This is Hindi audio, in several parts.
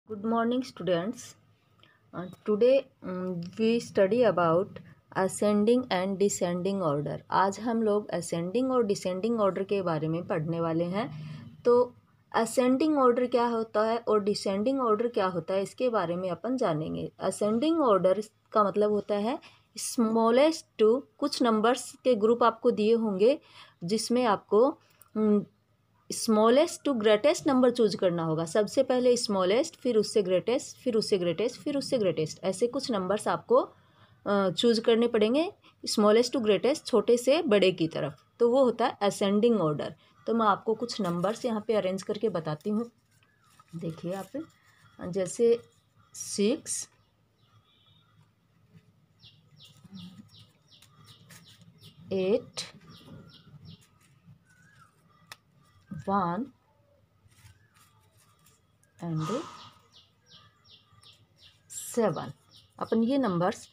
Good morning, students. Today we study about ascending and descending order. आज हम लोग ascending और descending order के बारे में पढ़ने वाले हैं। तो ascending order क्या होता है और descending order क्या होता है, इसके बारे में अपन जानेंगे। ascending order का मतलब होता है स्मॉलेस्ट टू, कुछ नंबर्स के ग्रुप आपको दिए होंगे जिसमें आपको smallest to greatest number choose करना होगा। सबसे पहले स्मॉलेस्ट, फिर उससे ग्रेटेस्ट, फिर उससे ग्रेटेस्ट, फिर उससे ग्रेटेस्ट, ऐसे कुछ नंबर्स आपको चूज करने पड़ेंगे स्मॉलेस्ट टू ग्रेटेस्ट, छोटे से बड़े की तरफ। तो वो होता है असेंडिंग ऑर्डर। तो मैं आपको कुछ नंबर्स यहाँ पे अरेंज करके बताती हूँ। देखिए आप, जैसे 6, 8, 1 एंड 7। अपन ये नंबर्स,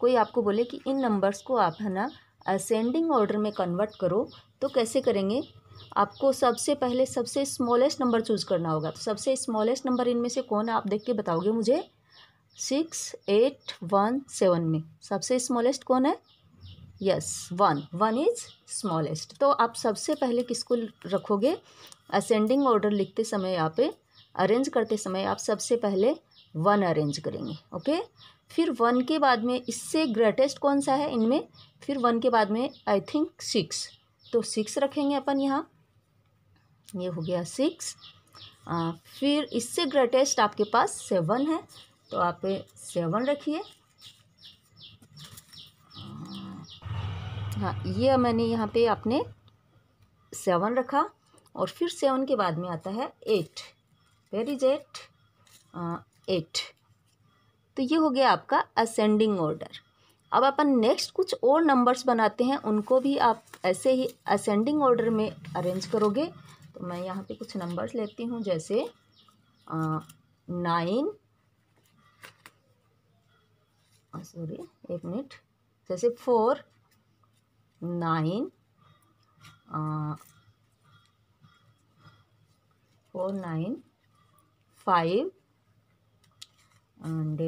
कोई आपको बोले कि इन नंबर्स को आप है ना असेंडिंग ऑर्डर में कन्वर्ट करो, तो कैसे करेंगे? आपको सबसे पहले सबसे स्मॉलेस्ट नंबर चूज करना होगा। तो सबसे स्मॉलेस्ट नंबर इनमें से कौन है, आप देख के बताओगे मुझे। 6, 8, 1, 7 में सबसे स्मॉलेस्ट कौन है? Yes, 1 is smallest. तो आप सबसे पहले किसको रखोगे? असेंडिंग ऑर्डर लिखते समय, यहाँ पे अरेंज करते समय आप सबसे पहले 1 अरेंज करेंगे। ओके, फिर 1 के बाद में इससे ग्रेटेस्ट कौन सा है इनमें? फिर 1 के बाद में आई थिंक 6, तो 6 रखेंगे अपन यहाँ। ये हो गया 6। फिर इससे ग्रेटेस्ट आपके पास 7 है, तो आप 7 रखिए। हाँ, ये मैंने यहाँ पे आपने 7 रखा। और फिर 7 के बाद में आता है 8। Where is 8? 8। तो ये हो गया आपका असेंडिंग ऑर्डर। अब अपन नेक्स्ट कुछ और नंबर्स बनाते हैं, उनको भी आप ऐसे ही असेंडिंग ऑर्डर में अरेंज करोगे। तो मैं यहाँ पे कुछ नंबर्स लेती हूँ, जैसे 9, सॉरी एक मिनट, जैसे 4, 9, 4, 9, 5 एंड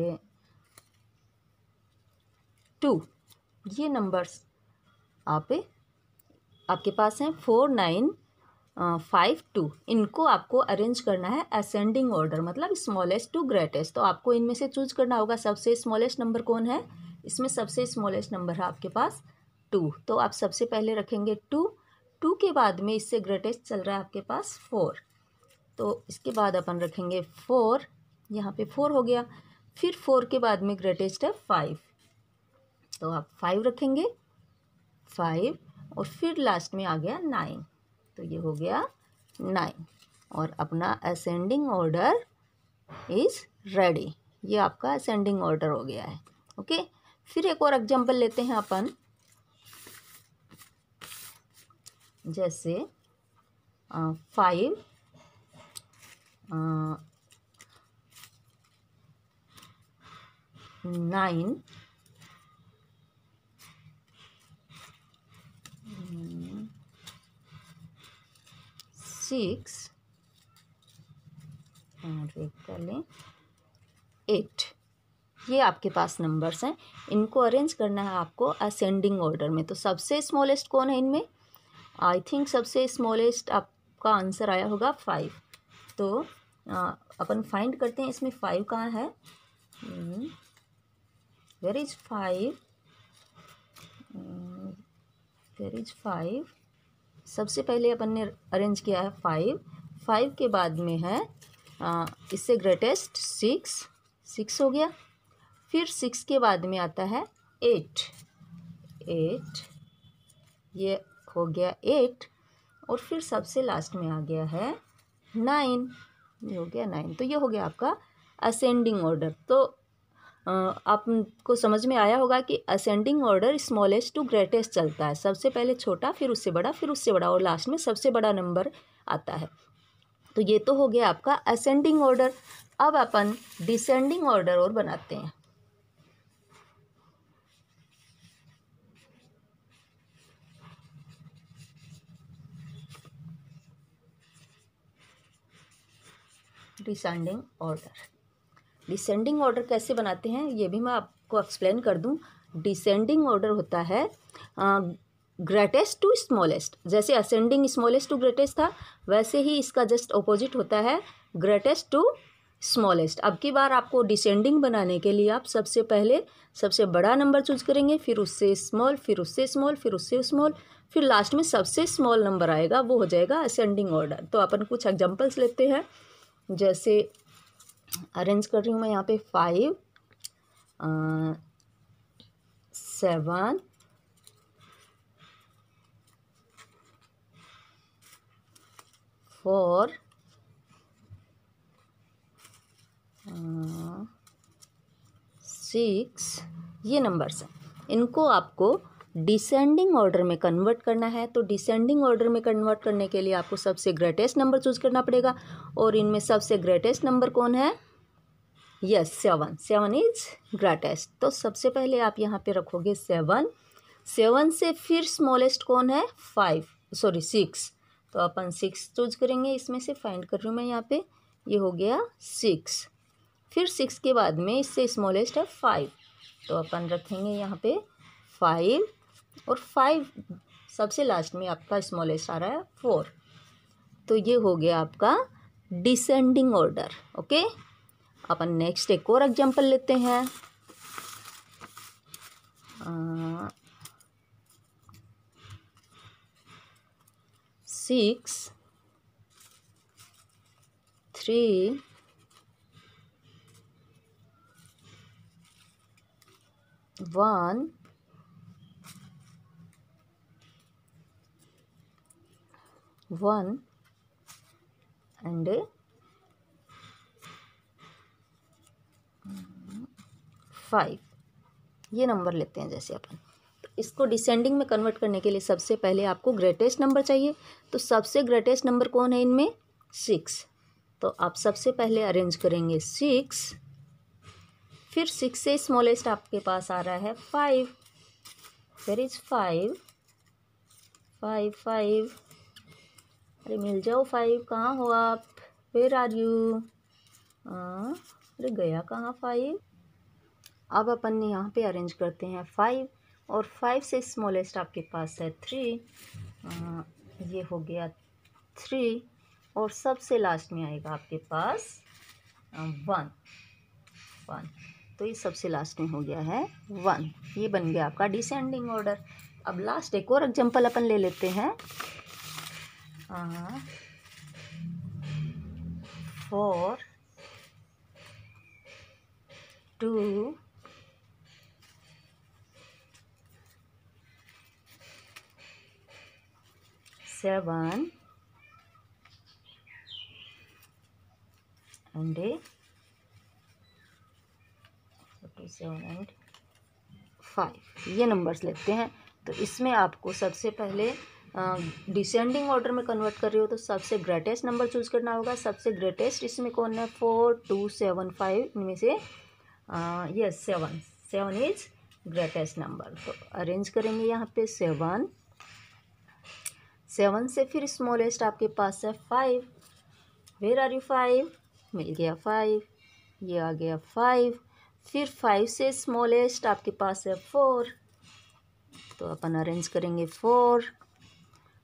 2। ये नंबर्स आपके पास हैं 4, 9, 5, 2। इनको आपको अरेंज करना है असेंडिंग ऑर्डर, मतलब स्मॉलेस्ट टू ग्रेटेस्ट। तो आपको इनमें से चूज करना होगा सबसे स्मॉलेस्ट नंबर कौन है। इसमें सबसे स्मॉलेस्ट नंबर है आपके पास 2, तो आप सबसे पहले रखेंगे 2। 2 के बाद में इससे ग्रेटेस्ट चल रहा है आपके पास 4, तो इसके बाद अपन रखेंगे 4। यहाँ पे 4 हो गया। फिर 4 के बाद में ग्रेटेस्ट है 5, तो आप 5 रखेंगे, 5। और फिर लास्ट में आ गया 9, तो ये हो गया 9। और अपना असेंडिंग ऑर्डर इज रेडी। ये आपका असेंडिंग ऑर्डर हो गया है। ओके, फिर एक और एग्जांपल लेते हैं अपन, जैसे 5, 9, 6 और एक कर लें 8। ये आपके पास नंबर्स हैं, इनको अरेंज करना है आपको असेंडिंग ऑर्डर में। तो सबसे स्मॉलेस्ट कौन है इनमें? आई थिंक सबसे स्मॉलेस्ट आपका आंसर आया होगा 5। तो अपन फाइंड करते हैं इसमें 5 कहाँ है। Where is 5? Where is 5? सबसे पहले अपन ने अरेंज किया है 5। 5 के बाद में है इससे ग्रेटेस्ट 6 हो गया। फिर 6 के बाद में आता है 8, ये हो गया 8। और फिर सबसे लास्ट में आ गया है 9, ये हो गया 9। तो ये हो गया आपका असेंडिंग ऑर्डर। तो आपको समझ में आया होगा कि ascending order smallest to greatest चलता है। सबसे पहले छोटा, फिर उससे बड़ा, फिर उससे बड़ा, और लास्ट में सबसे बड़ा नंबर आता है। तो ये तो हो गया आपका असेंडिंग ऑर्डर। अब अपन डिसेंडिंग ऑर्डर और बनाते हैं। डिसेंडिंग ऑर्डर, डिसेंडिंग ऑर्डर कैसे बनाते हैं ये भी मैं आपको एक्सप्लेन कर दूं। डिसेंडिंग ऑर्डर होता है ग्रेटेस्ट टू स्मॉलेस्ट। जैसे असेंडिंग स्मॉलेस्ट टू ग्रेटेस्ट था, वैसे ही इसका जस्ट ऑपोजिट होता है ग्रेटेस्ट टू स्मॉलेस्ट। अब की बार आपको डिसेंडिंग बनाने के लिए आप सबसे पहले सबसे बड़ा नंबर चूज करेंगे, फिर उससे स्मॉल, फिर उससे स्मॉल, फिर उससे स्मॉल, फिर लास्ट में सबसे स्मॉल नंबर आएगा, वो हो जाएगा असेंडिंग ऑर्डर। तो अपन कुछ एग्जांपल्स लेते हैं। जैसे अरेंज कर रही हूँ मैं यहाँ पे 5 7 4 6 ये नंबर्स हैं। इनको आपको डिसेंडिंग ऑर्डर में कन्वर्ट करना है। तो डिसेंडिंग ऑर्डर में कन्वर्ट करने के लिए आपको सबसे ग्रेटेस्ट नंबर चूज करना पड़ेगा, और इनमें सबसे ग्रेटेस्ट नंबर कौन है? Yes, 7 is greatest. तो सबसे पहले आप यहाँ पे रखोगे 7 से फिर स्मॉलेस्ट कौन है? 6। तो अपन 6 चूज करेंगे, इसमें से फाइंड कर रही हूँ मैं यहाँ पे, ये हो गया 6। फिर 6 के बाद में इससे स्मॉलेस्ट है 5, तो अपन रखेंगे यहाँ पे 5, और 5 सबसे लास्ट में आपका स्मॉलेस्ट आ रहा है 4। तो ये हो गया आपका डिसेंडिंग ऑर्डर। ओके, अपन नेक्स्ट एक और एग्जांपल लेते हैं। 6 3 1 1 एंड 5 ये नंबर लेते हैं। जैसे अपन तो इसको डिसेंडिंग में कन्वर्ट करने के लिए सबसे पहले आपको ग्रेटेस्ट नंबर चाहिए। तो सबसे ग्रेटेस्ट नंबर कौन है इनमें? 6। तो आप सबसे पहले अरेंज करेंगे 6, फिर 6 से स्मॉलेस्ट आपके पास आ रहा है 5। Where is 5? 5 अरे मिल जाओ 5, कहाँ हो आप? Where are you? अरे गया कहाँ 5? अब अपन यहाँ पे अरेंज करते हैं 5, और 5 से स्मॉलेस्ट आपके पास है 3। ये हो गया 3, और सबसे लास्ट में आएगा आपके पास 1। तो ये सबसे लास्ट में हो गया है 1। ये बन गया आपका डिसेंडिंग ऑर्डर। अब लास्ट एक और एग्जांपल अपन ले लेते हैं। 4 2 7 and 7 and 5 ये नंबर्स लेते हैं। तो इसमें आपको सबसे पहले डिसेंडिंग ऑर्डर में कन्वर्ट कर रही हो तो सबसे ग्रेटेस्ट नंबर चूज करना होगा। सबसे ग्रेटेस्ट इसमें कौन है? 4 2 7 5 इनमें से यस 7 इज ग्रेटेस्ट नंबर। तो अरेंज करेंगे यहाँ पे 7 से फिर स्मॉलेस्ट आपके पास है 5। Where are you 5? मिल गया 5, ये आ गया 5। फिर 5 से स्मॉलेस्ट आपके पास है 4, तो अपन अरेंज करेंगे 4,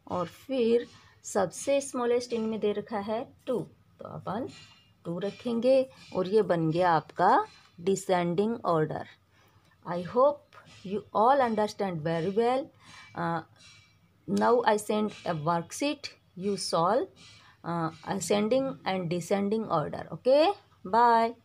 और फिर सबसे स्मॉलेस्ट इनमें दे रखा है 2, तो अपन 2 रखेंगे, और ये बन गया आपका descending order. I hope you all understand very well. Now I send a worksheet. You solve ascending and descending order. Okay. Bye.